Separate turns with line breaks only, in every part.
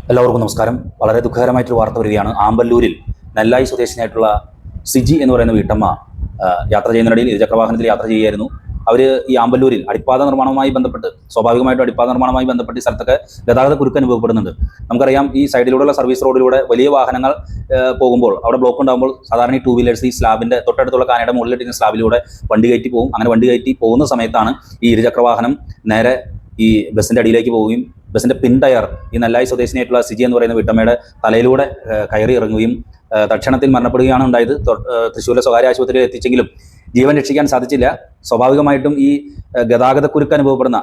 എല്ലാവർക്കും നമസ്കാരം. വളരെ ദുഃഖകരമായിട്ടൊരു വാർത്ത വരികയാണ്. ആമ്പല്ലൂരിൽ നെല്ലായി സ്വദേശിനിയായിട്ടുള്ള സിജി എന്ന് പറയുന്ന വീട്ടമ്മ യാത്ര ചെയ്യുന്നതിനിടയിൽ ഇരുചക്രവാഹനത്തിൽ യാത്ര ചെയ്യുകയായിരുന്നു. അവർ ഈ ആമ്പല്ലൂരിൽ അടിപ്പാത നിർമ്മാണവുമായി ബന്ധപ്പെട്ട് സ്വാഭാവികമായിട്ടും അടിപ്പാത നിർമ്മാണവുമായി ബന്ധപ്പെട്ട് ഈ സ്ഥലത്തൊക്കെ ഗതാഗത കുരുക്ക് അനുഭവപ്പെടുന്നുണ്ട്. നമുക്കറിയാം, ഈ സൈഡിലൂടെയുള്ള സർവീസ് റോഡിലൂടെ വലിയ വാഹനങ്ങൾ പോകുമ്പോൾ അവിടെ ബ്ലോക്ക് ഉണ്ടാകുമ്പോൾ സാധാരണ ഈ ടൂ വീലേഴ്സ് ഈ സ്ലാബിൻ്റെ തൊട്ടടുത്തുള്ള കാനയുടെ മുകളിലിട്ടിരുന്ന സ്ലാബിലൂടെ വണ്ടി കയറ്റി പോകും. അങ്ങനെ വണ്ടി കയറ്റി പോകുന്ന സമയത്താണ് ഈ ഇരുചക്രവാഹനം നേരെ ഈ ബസ്സിൻ്റെ അടിയിലേക്ക് പോവുകയും ബസ്സിൻ്റെ പിൻ ടയർ ഈ നെല്ലായി സ്വദേശിനിയായിട്ടുള്ള സിജി എന്ന് പറയുന്ന വീട്ടമ്മയുടെ തലയിലൂടെ കയറി ഇറങ്ങുകയും തൽക്ഷണത്തിൽ മരണപ്പെടുകയാണ് ഉണ്ടായത്. തൃശ്ശൂരിലെ സ്വകാര്യ ആശുപത്രിയിൽ എത്തിച്ചെങ്കിലും ജീവൻ രക്ഷിക്കാൻ സാധിച്ചില്ല. സ്വാഭാവികമായിട്ടും ഈ ഗതാഗത കുരുക്ക് അനുഭവപ്പെടുന്ന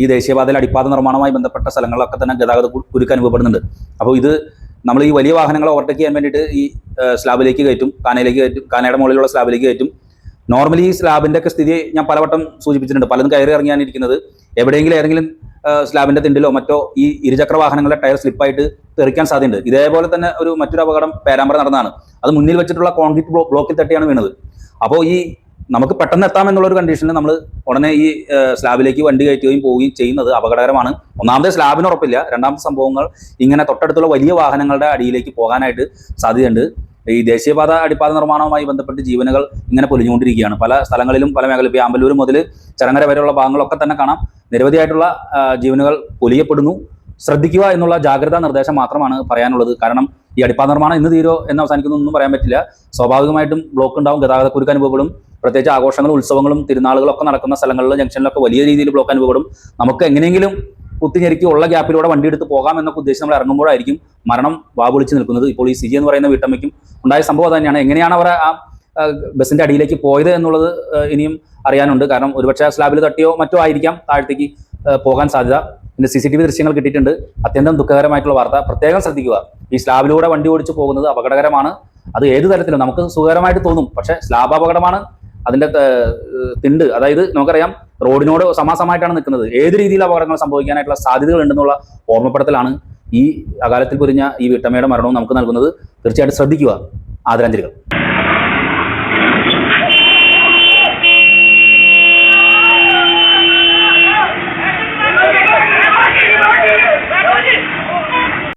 ഈ ദേശീയപാതയിൽ അടിപ്പാത നിർമ്മാണവുമായി ബന്ധപ്പെട്ട സ്ഥലങ്ങളിലൊക്കെ തന്നെ ഗതാഗത കുരുക്ക് അനുഭവപ്പെടുന്നുണ്ട്. അപ്പോൾ ഇത് നമ്മൾ ഈ വലിയ വാഹനങ്ങളെ ഓവർടേക്ക് ചെയ്യാൻ വേണ്ടിയിട്ട് ഈ സ്ലാബിലേക്ക് കയറ്റും, കാനയുടെ മുകളിലുള്ള സ്ലാബിലേക്ക് കയറ്റും. നോർമലി ഈ സ്ലാബിൻ്റെ ഒക്കെ സ്ഥിതി ഞാൻ പലവട്ടം സൂചിപ്പിച്ചിട്ടുണ്ട്. പലതും കയറി ഇറങ്ങിയാണിരിക്കുന്നത്. ഏതെങ്കിലും സ്ലാബിന്റെ തിണ്ടിലോ മറ്റോ ഈ ഇരുചക്ര വാഹനങ്ങളുടെ ടയർ സ്ലിപ്പായിട്ട് തെറിക്കാൻ സാധ്യതയുണ്ട്. ഇതേപോലെ തന്നെ മറ്റൊരു അപകടം പേരാമ്പ്ര നടന്നതാണ്. അത് മുന്നിൽ വെച്ചിട്ടുള്ള കോൺക്രീറ്റ് ബ്ലോക്കിൽ തട്ടിയാണ് വീണത്. അപ്പോൾ ഈ നമുക്ക് പെട്ടെന്ന് എത്താമെന്നുള്ളൊരു കണ്ടീഷനിൽ നമ്മൾ ഉടനെ ഈ സ്ലാബിലേക്ക് വണ്ടി കയറ്റുകയും പോവുകയും ചെയ്യുന്നത് അപകടകരമാണ്. ഒന്നാമത്തെ സ്ലാബിന് ഉറപ്പില്ല. രണ്ടാമത്തെ സംഭവങ്ങൾ ഇങ്ങനെ തൊട്ടടുത്തുള്ള വലിയ വാഹനങ്ങളുടെ അടിയിലേക്ക് പോകാനായിട്ട് സാധ്യതയുണ്ട്. ഈ ദേശീയപാത അടിപ്പാത നിർമ്മാണവുമായി ബന്ധപ്പെട്ട് ജീവനുകൾ ഇങ്ങനെ പൊലിഞ്ഞുകൊണ്ടിരിക്കുകയാണ്. പല സ്ഥലങ്ങളിലും പല മേഖലയിലും ഇപ്പോൾ ആമ്പല്ലൂർ മുതൽ ചരങ്ങര വരെയുള്ള ഭാഗങ്ങളൊക്കെ തന്നെ കാണാം. നിരവധിയായിട്ടുള്ള ജീവനുകൾ പൊലിയപ്പെടുന്നു. ശ്രദ്ധിക്കുക എന്നുള്ള ജാഗ്രതാ നിർദ്ദേശം മാത്രമാണ് പറയാനുള്ളത്. കാരണം ഈ അടിപ്പാത നിർമ്മാണം ഇന്ന് തീരോ എന്ന് അവസാനിക്കുന്നൊന്നും പറയാൻ പറ്റില്ല. സ്വാഭാവികമായിട്ടും ബ്ലോക്ക് ഉണ്ടാവും, ഗതാഗത കുരുക്ക് അനുഭവപ്പെടും. പ്രത്യേകിച്ച് ആഘോഷങ്ങളും ഉത്സവങ്ങളും തിരുനാളുകളൊക്കെ നടക്കുന്ന സ്ഥലങ്ങളിൽ ജംഗ്ഷനിലൊക്കെ വലിയ രീതിയിൽ ബ്ലോക്ക് അനുഭവപ്പെടും. നമുക്ക് എങ്ങനെയെങ്കിലും കുത്തിഞ്ഞെരുക്കി ഉള്ള ഗ്യാപ്പിലൂടെ വണ്ടി എടുത്ത് പോകാം എന്നൊക്കെ ഉദ്ദേശിച്ച് നമ്മൾ ഇറങ്ങുമ്പോഴായിരിക്കും മരണം വാവിളിച്ച് നിൽക്കുന്നത്. ഇപ്പോൾ ഈ സിജി എന്ന് പറയുന്ന വീട്ടമ്മയ്ക്കും ഉണ്ടായ സംഭവം തന്നെയാണ്. എങ്ങനെയാണ് അവർ ആ ബസ്സിൻ്റെ അടിയിലേക്ക് പോയത് എന്നുള്ളത് ഇനിയും അറിയാനുണ്ട്. കാരണം ഒരുപക്ഷെ സ്ലാബിൽ തട്ടിയോ മറ്റോ ആയിരിക്കാം താഴത്തേക്ക് പോകാൻ സാധ്യത. പിന്നെ CCTV ദൃശ്യങ്ങൾ കിട്ടിയിട്ടുണ്ട്. അത്യന്തം ദുഃഖകരമായിട്ടുള്ള വാർത്ത. പ്രത്യേകം ശ്രദ്ധിക്കുക. ഈ സ്ലാബിലൂടെ വണ്ടി ഓടിച്ച് പോകുന്നത് അപകടകരമാണ്. അത് ഏത് തരത്തിലും നമുക്ക് സുഖകരമായിട്ട് തോന്നും, പക്ഷേ സ്ലാബ് അപകടമാണ്. അതിൻ്റെ തിണ്ട്, അതായത് നമുക്കറിയാം റോഡിനോട് സമാസമായിട്ടാണ് നിൽക്കുന്നത്. ഏത് രീതിയിൽ അപകടങ്ങൾ സംഭവിക്കാനായിട്ടുള്ള സാധ്യതകൾ ഉണ്ടെന്നുള്ള ഓർമ്മപ്പെടുത്തലാണ് ഈ അകാലത്തിൽ പൊരിഞ്ഞ ഈ വീട്ടമ്മയുടെ മരണവും നമുക്ക് നൽകുന്നത്. തീർച്ചയായിട്ടും ശ്രദ്ധിക്കുക. ആദരാഞ്ജലികൾ.